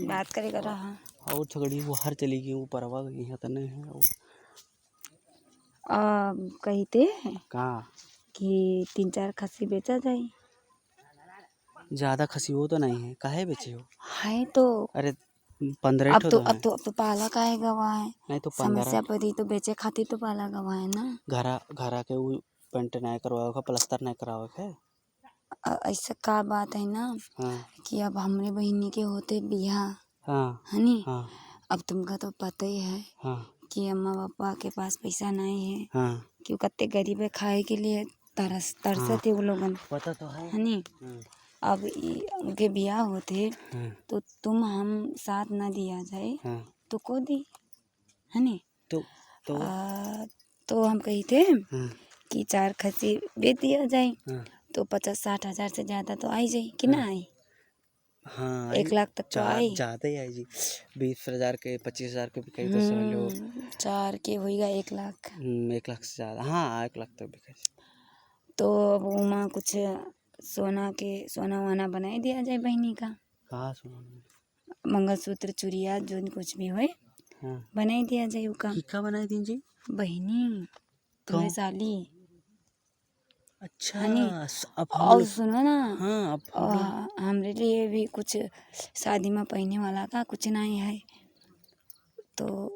बात करेगा रहा और झगड़ी वो हर चली गई, वो परवा गई है तने है और कहते हैं कहाँ कि 3-4 खस्सी बेचा जाए। ज्यादा खसी हो तो नहीं है, काहे बेचे हो? है तो अरे 15 अब ठो तो तो अब है। तो अब तो पाला काहे गवा है। नहीं तो 15 समस्या पड़ी तो बेचे खातिर तो पाला गवा है ना। घरा के वो पेंट नहीं करवाओ का, प्लास्टर नहीं कराओ है। ऐसा का बात है ना हाँ कि अब हमरे बहिनी के होते बियाह हाँ है नी। हाँ अब तुमका तो पता ही है हाँ कि अम्मा पापा के पास पैसा नहीं है, हाँ कि वो कत्ते गरीब है, खाए के लिए हाँ तरसत है वो लोगन पता तो है। है नी। अब उनके बियाह होते हाँ तो तुम हम साथ ना दिया जाए हाँ तो को दी है नी। तो तो तो हम कही थे हाँ कि 4 खस्सी बेच दिया जाए हाँ तो 50-60 हज़ार से ज़्यादा तो आई जाए कि हाँ ना आई। हाँ 1 लाख तक तो आई। ज़्यादा ही है जी। 20,000 के 25,000 के बिकाई तो समझ लो। 4 के होएगा 1 लाख। 1 लाख से ज़्यादा, हाँ 1 लाख तक बिकाई। तो अब उमा कुछ सोना वाना बनाई दिया जाए बहनी का, कहाँ सुना? मंगलसूत्र चूड़िया जो कुछ भी होए हाँ बनाई दिया जाए उका। किका बनाई दीन जी? बहनी तुम्हें कौन? साली अच्छा हनी। अब हम और लोग। सुनो ना हाँ अब हम लोग। हमरे लिए भी कुछ शादी में पहनने वाला का कुछ नहीं है तो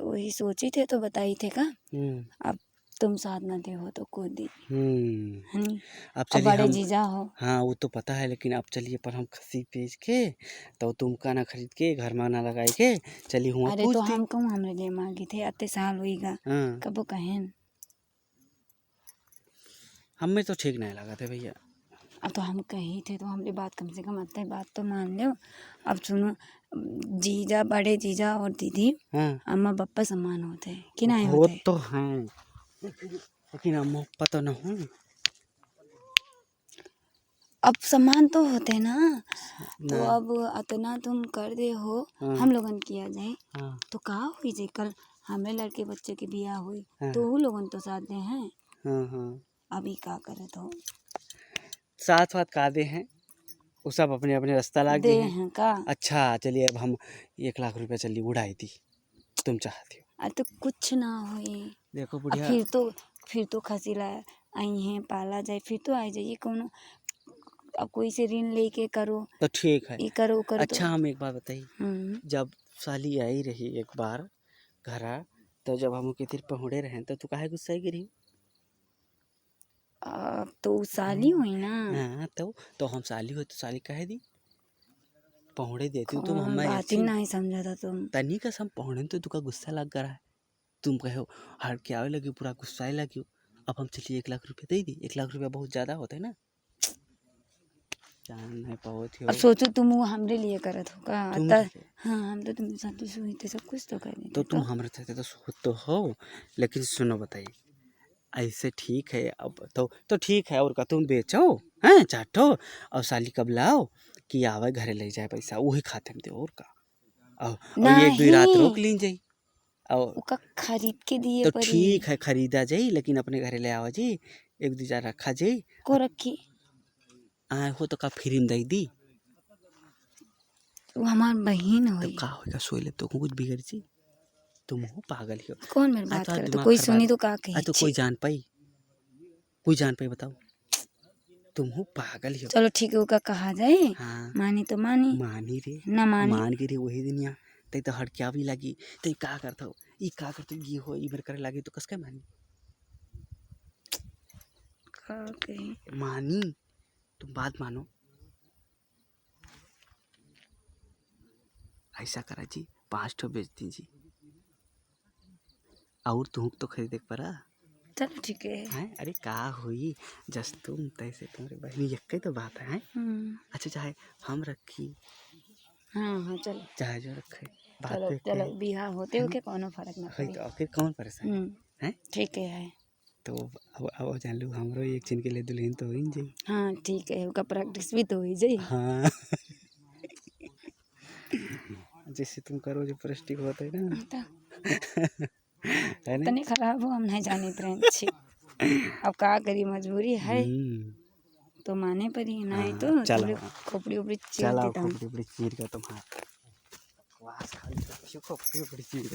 वही सोची थे तो बताई थे का। अब तुम साथ ना दे हो तो को दी है नी। अब और चलिए बड़े हम। जीजा हो। हाँ वो तो पता है, लेकिन अब चलिए पर हम खस्सी बेच के तो तुमका ना खरीद के घर में ना लगाई के चलिए हुआ अरे पूछ तो दी। हम कहूँ हमरे लिए मांगी थे अत्ते साल होईगा हाँ कबो कहेन। हमें तो ठीक नहीं लगा थे भैया। अब तो हम कही थे तो हमरी बात कम से कम अत्ते बात तो मान लो। अब सुनो जीजा बड़े जीजा और दीदी हाँ अम्मा पापा समान होते हैं कि नहीं वो होते। तो हैं, लेकिन हम पता न हो। अब समान तो होते ना। तो ना अब अतना तुम कर दे हो हाँ हम लोगन किया जाए हाँ तो का हुई जे कल हमरे लड़के बच्चे के बियाह हुई हाँ तो वो लोगन तो साथ दे हैं। हाँ हाँ अभी का करे तो साथ वाथ कादे हैं, वो सब अपने अपने रास्ता लाग दे गए हैं। हैं का। अच्छा चलिए अब हम 1 लाख रुपया चलिए उड़ाई दी, तुम चाहती हो। अरे तो कुछ ना हुई। देखो अब बुढ़िया। फिर तो खसीला आई हैं पाला जाए फिर तो आ जाइए कौनो। अब कोई से ऋण लेके करो तो ठीक है। ये करो वो करो तो। अच्छा हम एक बात बताइए, जब साली आई रही एक बार घरा, तो जब हम उनके तीर पहुँचे रहे तो तू काहे गुस्सा गिरी? अब तो साली हुई ना। हाँ तो हम साली हो तो साली काहे दी पहुँचे देती तुम कौन हमें बात ही अच्छी नहीं समझा था तुम। तनी का हम पहुँचे तो तुका गुस्सा लग रहा है, तुम कहो हर क्या आवे लगी पूरा गुस्सा लगी। अब हम चलिए 1 लाख रुपया दे दी, 1 लाख रुपया बहुत ज़्यादा होता है ना। जान नहीं पाओ थी अब सोचो तुम वो हमरे लिए करत हो का तुम अतः। हाँ हम तो तुम्हारे साथ हुई थे सब कुछ तो कर तो देते तुम तो। हमारे थे तो हो, लेकिन सुनो बताइए ऐसे ठीक है अब तो ठीक है और का तुम बेचो हैं चाटो और साली कब लाओ कि आवे घरे ले जाए पैसा वही खाते में दे और का। और ये 1-2 रात रोक नहीं ली जाई और उसका खरीद के दिए तो परी ठीक है खरीदा जाई, लेकिन अपने घरे ले आवा जी 1-2 रखा जाई। को रखी आए हो तो का फ्री में दई दी वो हमार बहन तब हुई। का होगा सोई ले तो कुछ बिगड़ जी, तुम हो पागल हो। कौन मेरी आज बात तो आज करे तो दिमाग कोई खराब, सुनी तो का आज कही तो छी। कोई जान पाई बताओ, तुम हो पागल हो। चलो ठीक है उसका कहा जाए। हाँ मानी तो मानी मानी रे, ना मानी मान के रे वही दिन यहाँ ते तो हड़क्या भी लगी तो ये का करता हो ये का करते ये हो ये मेरे करे लगी तो कस के मानी का कही। मानी, तुम बात मानो। ऐसा करा जी 5 ठो बेच दीजिए और तुम तो खरीदे पड़ा चलो ठीक है। हैं। अरे का हुई जस तुम तैसे तुम्हारे बहनी एक तो बात है। अच्छा चाहे हम रखी हाँ हाँ चलो चाहे जो रखे बात चलो तो एक चलो है बिहार होते है हो ना। के कोनो फर्क ना है पड़ी। तो आखिर कौन परेशान है। ठीक है। तो अब जान लो हमरो एक चिन के लिए दुल्हन तो हो ही जाई। हाँ ठीक है उसका प्रैक्टिस भी तो हो जाए। हाँ जैसे तुम करो जो प्रेस्टिक होता है ना तो है ना। तनी खराब हो हम नहीं जानी प्रेम छी। अब का करी मजबूरी है। तो माने पड़ी नहीं हाँ, तो चलो। थोड़ी खोपड़ी उपड़ी चीर चलो देता हूँ। खोपड़ी उपड़ी चीर के तुम्हारा खोपड़ी उपड़ी चीर के